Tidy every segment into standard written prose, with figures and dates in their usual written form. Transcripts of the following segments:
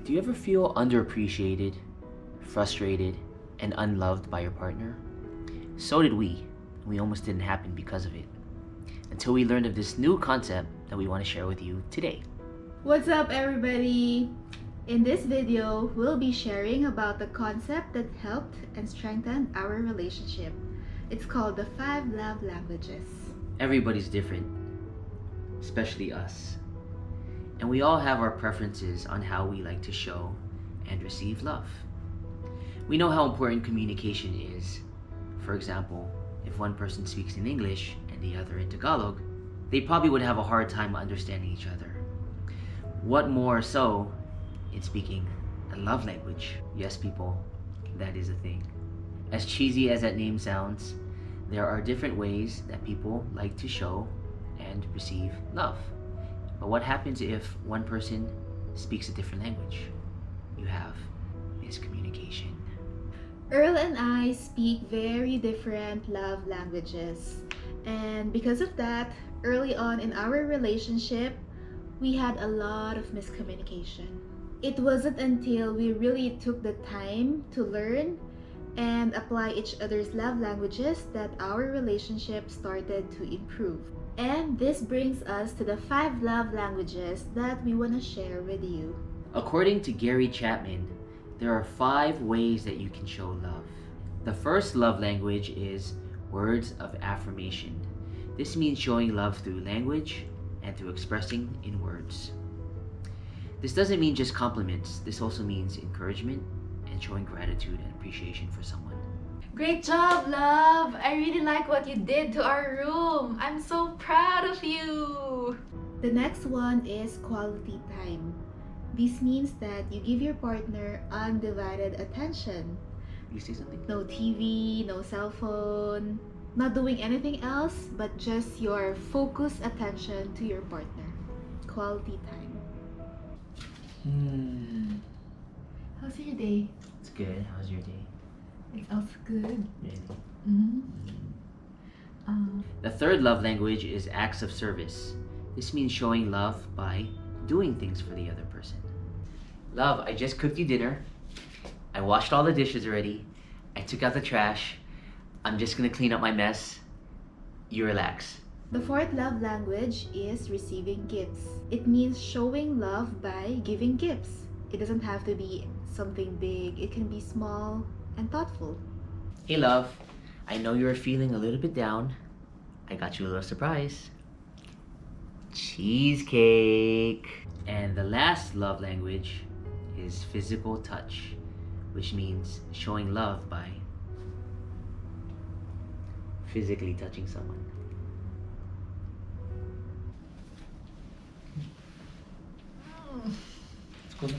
Do you ever feel underappreciated, frustrated, and unloved by your partner? So did we. We almost didn't happen because of it. Until we learned of this new concept that we want to share with you today. What's up, everybody? In this video, we'll be sharing about the concept that helped and strengthened our relationship. It's called the 5 love languages. Everybody's different, especially us. And we all have our preferences on how we like to show and receive love. We know how important communication is. For example, if one person speaks in English and the other in Tagalog, they probably would have a hard time understanding each other. What more so in speaking a love language? Yes, people, that is a thing. As cheesy as that name sounds, there are different ways that people like to show and receive love. But what happens if one person speaks a different language? You have miscommunication. Earl and I speak very different love languages. And because of that, early on in our relationship, we had a lot of miscommunication. It wasn't until we really took the time to learn and apply each other's love languages that our relationship started to improve. And this brings us to the 5 love languages that we want to share with you. According to Chapman, there are 5 ways that you can show love. The first love language is words of affirmation. This means showing love through language and through expressing in words. This doesn't mean just compliments. This also means encouragement and showing gratitude and appreciation for someone. Great job, love! I really like what you did to our room. I'm so proud of you! The next one is quality time. This means that you give your partner undivided attention. You say something? No TV, no cell phone, not doing anything else but just your focused attention to your partner. Quality time. How's your day? It's good. How's your day? It's also good. Really? The third love language is acts of service. This means showing love by doing things for the other person. Love, I just cooked you dinner. I washed all the dishes already. I took out the trash. I'm just gonna clean up my mess. You relax. The fourth love language is receiving gifts. It means showing love by giving gifts. It doesn't have to be something big. It can be small and thoughtful. Hey love, I know you're feeling a little bit down. I got you a little surprise. Cheesecake. And the last love language is physical touch, which means showing love by physically touching someone.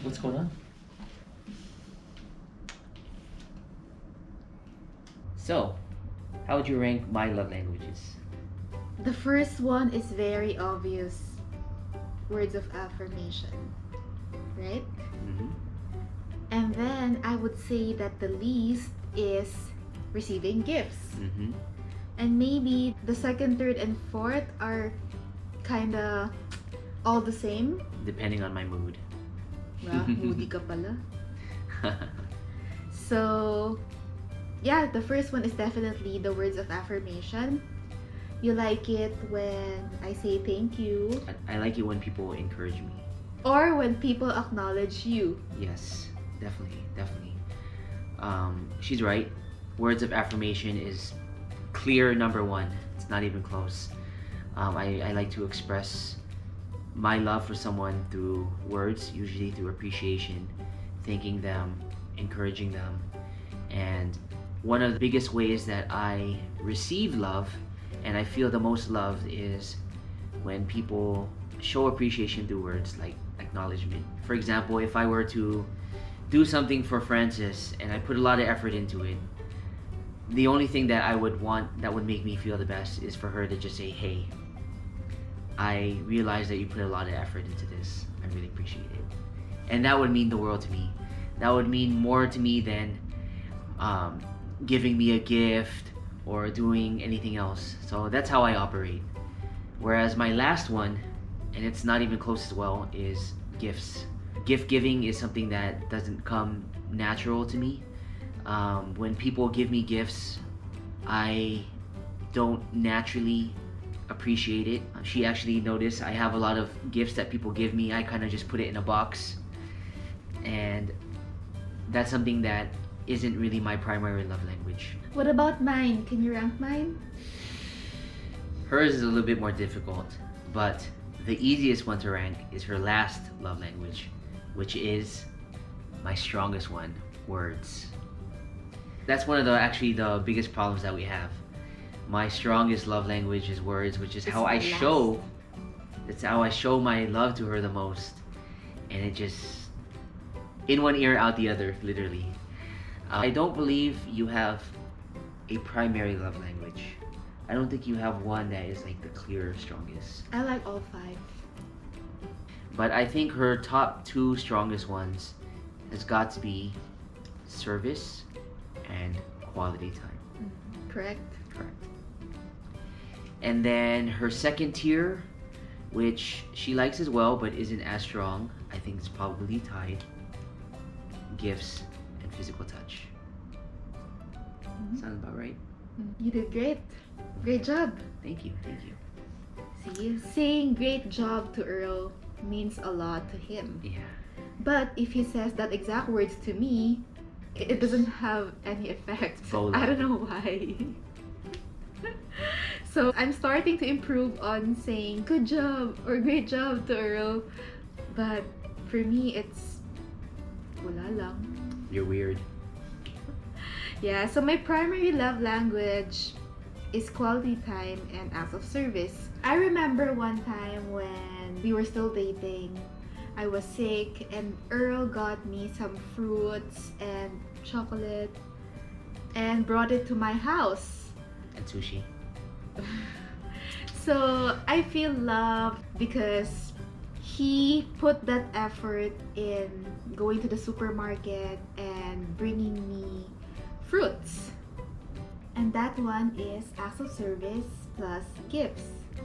What's going on? So, how would you rank my love languages? The first one is very obvious. Words of affirmation. Right? Mm-hmm. And then I would say that the least is receiving gifts. Mm-hmm. And maybe the second, third, and fourth are kinda all the same. Depending on my mood. Wow, moody ka pala. So, yeah, the first one is definitely the words of affirmation. You like it when I say thank you. I like it when people encourage me. Or when people acknowledge you. Yes, definitely. She's right. Words of affirmation is clear number 1. It's not even close. I like to express my love for someone through words, usually through appreciation, thanking them, encouraging them. And one of the biggest ways that I receive love and I feel the most loved is when people show appreciation through words like acknowledgement. For example, if I were to do something for Francis and I put a lot of effort into it, the only thing that I would want that would make me feel the best is for her to just say, hey, I realize that you put a lot of effort into this. I really appreciate it. And that would mean the world to me. That would mean more to me than giving me a gift or doing anything else. So that's how I operate. Whereas my last one, and it's not even close as well, is gifts. Gift giving is something that doesn't come natural to me. When people give me gifts, I don't naturally appreciate it. She actually noticed I have a lot of gifts that people give me. I kind of just put it in a box, and that's something that isn't really my primary love language. What about mine? Can you rank mine? Hers is a little bit more difficult, but the easiest one to rank is her last love language, which is my strongest one, words. That's one of the biggest problems that we have. My strongest love language is words, which is It's how I the show. It's how I show my love to her the most, and it just in one ear out the other, literally. I don't believe you have a primary love language. I don't think you have one that is like the clear strongest. I like all 5. But I think her top 2 strongest ones has got to be service and quality time. Correct? Correct. And then her second tier, which she likes as well but isn't as strong, I think it's probably tied: gifts and physical touch. Sounds about right. You did great. Great job. Thank you, thank you. See, saying great job to Earl means a lot to him. Yeah. But if he says that exact words to me, it doesn't have any effect. Bola. I don't know why. So I'm starting to improve on saying good job or great job to Earl. But for me, it's wala lang. You're weird. Yeah, so my primary love language is quality time and acts of service. I remember one time when we were still dating, I was sick and Earl got me some fruits and chocolate and brought it to my house. And sushi. So I feel loved because he put that effort in going to the supermarket and bringing me fruits. And that one is acts of service plus gifts.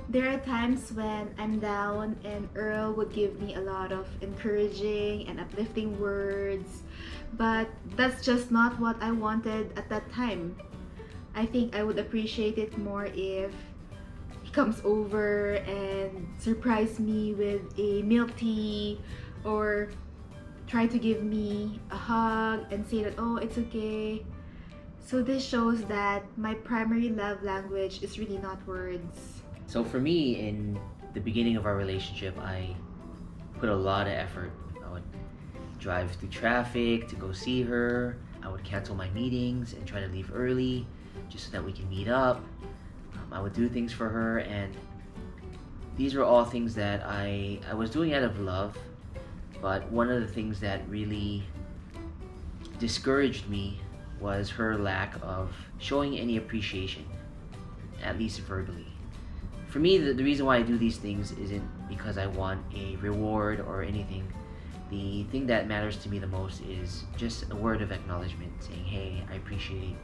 There are times when I'm down and Earl would give me a lot of encouraging and uplifting words, but that's just not what I wanted at that time. I think I would appreciate it more if he comes over and surprise me with a milk tea or try to give me a hug and say that, oh, it's okay. So this shows that my primary love language is really not words. So for me, in the beginning of our relationship, I put a lot of effort. I would drive through traffic to go see her. I would cancel my meetings and try to leave early just so that we can meet up. I would do things for her, and these were all things that I was doing out of love. But one of the things that really discouraged me was her lack of showing any appreciation, at least verbally. For me, the reason why I do these things isn't because I want a reward or anything. The thing that matters to me the most is just a word of acknowledgement, saying, hey, I appreciate,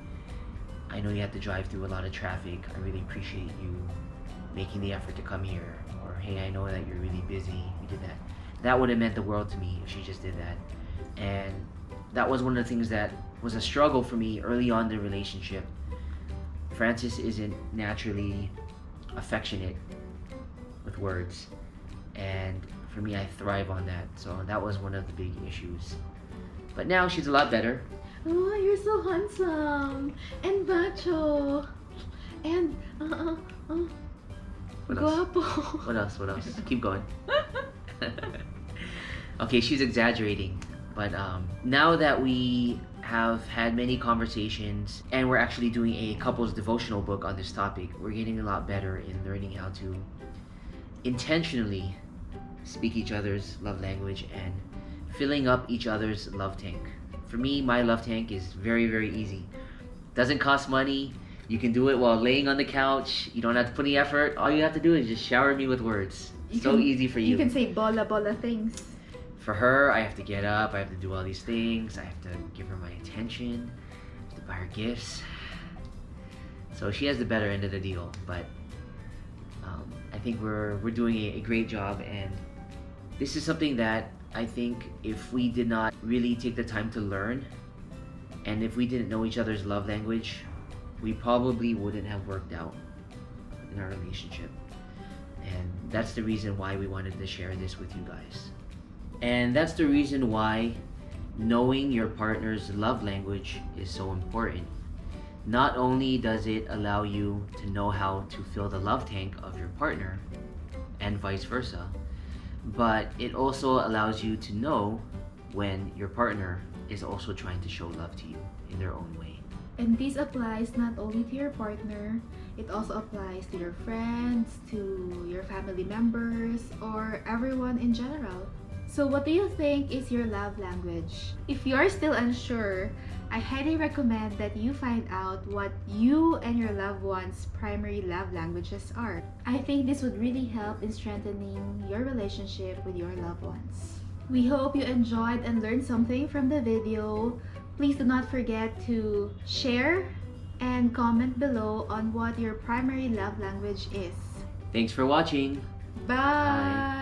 I know you have to drive through a lot of traffic, I really appreciate you making the effort to come here. Or, hey, I know that you're really busy, you did that. That would have meant the world to me if she just did that. And that was one of the things that was a struggle for me early on in the relationship. Francis isn't naturally affectionate with words, and for me, I thrive on that. So that was one of the big issues. But now she's a lot better. Oh, you're so handsome and macho and What else? guapo. What else? What else? Keep going. Okay, she's exaggerating, but now that we have had many conversations and we're actually doing a couples devotional book on this topic, we're getting a lot better in learning how to intentionally speak each other's love language and filling up each other's love tank. For me, my love tank is very, very easy. Doesn't cost money. You can do it while laying on the couch. You don't have to put any effort. All you have to do is just shower me with words. So easy for you. You can say bola things. For her, I have to get up, I have to do all these things, I have to give her my attention, I have to buy her gifts. So she has the better end of the deal, but I think we're doing a great job, and this is something that I think if we did not really take the time to learn, and if we didn't know each other's love language, we probably wouldn't have worked out in our relationship. And that's the reason why we wanted to share this with you guys. And that's the reason why knowing your partner's love language is so important. Not only does it allow you to know how to fill the love tank of your partner, and vice versa, but it also allows you to know when your partner is also trying to show love to you in their own way. And this applies not only to your partner, it also applies to your friends, to your family members, or everyone in general. So what do you think is your love language? If you're still unsure, I highly recommend that you find out what you and your loved one's primary love languages are. I think this would really help in strengthening your relationship with your loved ones. We hope you enjoyed and learned something from the video. Please do not forget to share and comment below on what your primary love language is. Thanks for watching. Bye!